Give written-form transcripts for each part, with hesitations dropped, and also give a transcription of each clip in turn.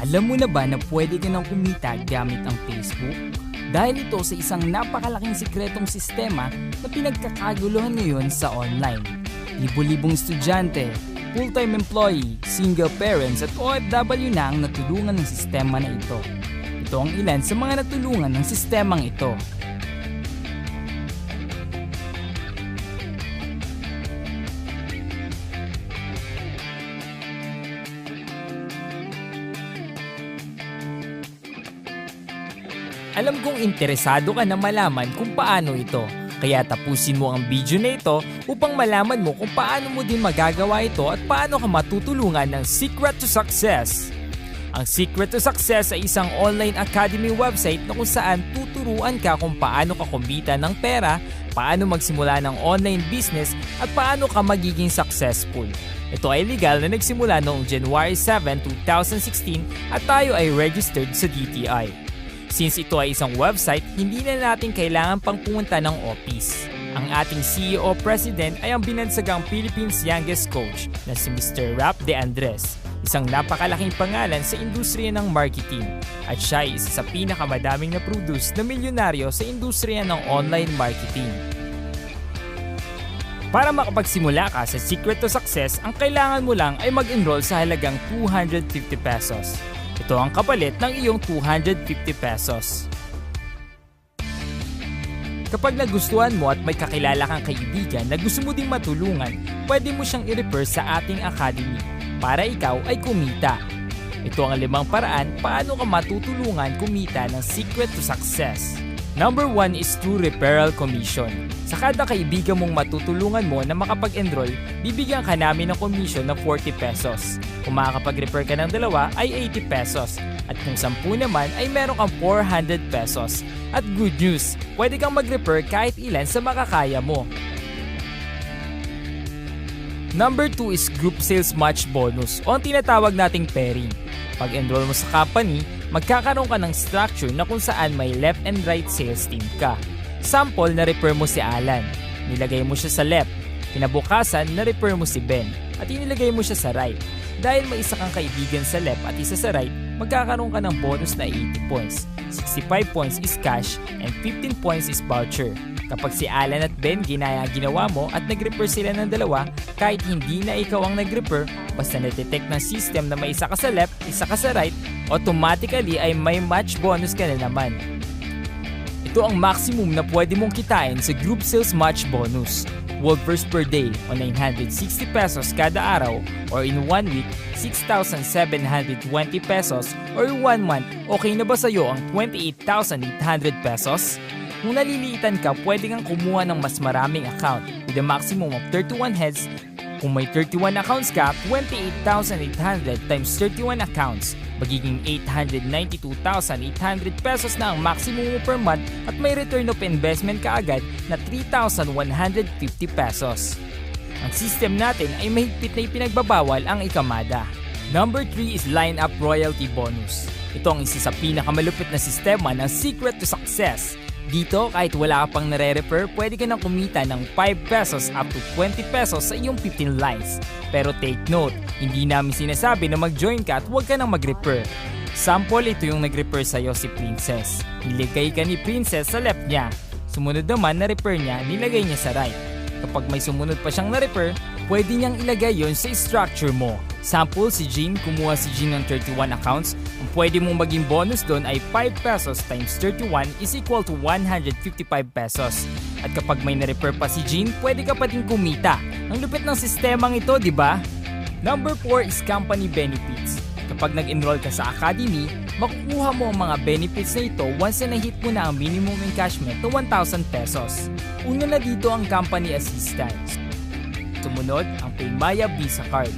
Alam mo na ba na pwede ka nang kumita gamit ang Facebook? Dahil ito sa isang napakalaking sikretong sistema na pinagkakaguluhan ngayon sa online. Libo-libong estudyante, full-time employee, single parents at OFW na ang natulungan ng sistema na ito. Ito ang ilan sa mga natulungan ng sistemang ito. Alam kong interesado ka na malaman kung paano ito. Kaya tapusin mo ang video na ito upang malaman mo kung paano mo din magagawa ito at paano ka matutulungan ng Secret to Success. Ang Secret to Success ay isang online academy website na kung saan tuturuan ka kung paano ka kumita ng pera, paano magsimula ng online business at paano ka magiging successful. Ito ay legal na nagsimula noong January 7, 2016 at tayo ay registered sa DTI. Since ito ay isang website, hindi na natin kailangan pang pumunta ng office. Ang ating CEO President ay ang binansagang Philippines' youngest coach na si Mr. Rap De Andres, isang napakalaking pangalan sa industriya ng marketing. At siya ay isa sa pinakamadaming na-produce na milyonaryo sa industriya ng online marketing. Para makapagsimula ka sa Secret to Success, ang kailangan mo lang ay mag-enroll sa halagang 250 pesos. Ito ang kapalit ng iyong 250 pesos. Kapag nagustuhan mo at may kakilala kang kaibigan na gusto mo ding matulungan, pwede mo siyang i-refer sa ating academy para ikaw ay kumita. Ito ang 5 paraan paano ka matutulungan kumita ng Secret to Success. Number 1 is through referral commission. Sa kada kaibigan mong matutulungan mo na makapag-enroll, bibigyan ka namin ng commission na 40 pesos. Kung makakapag-refer ka ng 2 ay 80 pesos. At kung 10 naman ay meron kang 400 pesos. At good news, pwede kang mag-refer kahit ilan sa makakaya mo. Number 2 is group sales match bonus o ang tinatawag nating pairing. Pag-enroll mo sa company, magkakaroon ka ng structure na kung saan may left and right sales team ka. Sample, na-refer mo si Alan. Nilagay mo siya sa left. Kinabukasan, na-refer mo si Ben. At inilagay mo siya sa right. Dahil may isa kang kaibigan sa left at isa sa right, magkakaroon ka ng bonus na 80 points. 65 points is cash and 15 points is voucher. Kapag si Alan at Ben ginaya ang ginawa mo at nag-refer sila ng 2, kahit hindi na ikaw ang nag-refer, basta na-detect ng system na may isa ka sa left, isa ka sa right, automatically ay may match bonus ka na naman. Ito ang maximum na pwede mong kitain sa group sales match bonus. Whoppers per day o 960 pesos kada araw, or in 1 week, 6,720 pesos, or 1 month, okay na ba sa'yo ang 28,800 pesos? Kung naliliitan ka, pwede kang kumuha ng mas maraming account with a maximum of 31 heads. Kung may 31 accounts ka, 28,800 times 31 accounts, magiging 892,800 pesos na ang maximum mo per month at may return of investment ka agad na 3,150 pesos. Ang system natin ay mahigpit na ipinagbabawal ang ikamada. Number 3 is Line-Up Royalty Bonus. Ito ang isa sa pinakamalupit na sistema ng Secret to Success. Dito, kahit wala ka pang nare-refer, pwede ka nang kumita ng 5 pesos up to 20 pesos sa iyong 15 lines. Pero take note, hindi namin sinasabi na mag-join ka at huwag ka nang mag-refer. Sample, ito yung nag-refer sa'yo si Princess. Nilagay ka ni Princess sa left niya. Sumunod naman na refer niya, nilagay niya sa right. Kapag may sumunod pa siyang na-refer, pwede niyang ilagay yon sa structure mo. Sample, si Jean, kumuha si Jean ng 31 accounts. Ang pwede mong maging bonus doon ay 5 pesos times 31 is equal to 155 pesos. At kapag may na-refer pa si Jean, pwede ka pa din kumita. Ang lupit ng sistemang ito, di ba? Number 4 is company benefits. Kapag nag-enroll ka sa academy, makukuha mo ang mga benefits na ito once na na-hit mo na ang minimum encashment na 1,000 pesos. Una na dito ang company assistance. Sumunod, ang Paymaya Visa Card.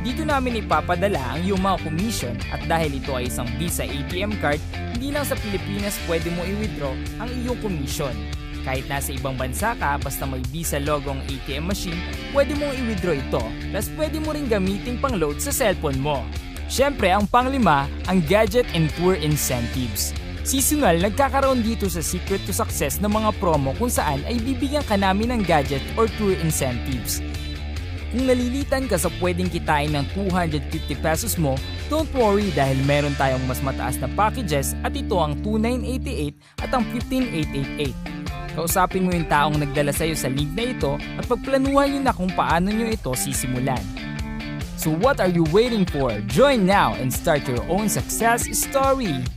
Dito namin ipapadala ang iyong mga commission at dahil ito ay isang Visa ATM card, hindi lang sa Pilipinas pwede mo i-withdraw ang iyong commission. Kahit nasa ibang bansa ka, basta may Visa logo ang ATM machine, pwede mong i-withdraw ito. Plus pwede mo rin gamitin pang-load sa cellphone mo. Siyempre, ang pang-5, ang Gadget and Tour Incentives. Seasonal, nagkakaroon dito sa Secret to Success ng mga promo kung saan ay bibigyan ka namin ng gadget or tour incentives. Kung nalilitan ka sa pwedeng kitain ng 250 pesos mo, don't worry dahil meron tayong mas mataas na packages at ito ang 2,988 at ang 15,888. Kausapin mo yung taong nagdala sa'yo sa link na ito at pagplanuhan nyo na kung paano nyo ito sisimulan. So what are you waiting for? Join now and start your own success story!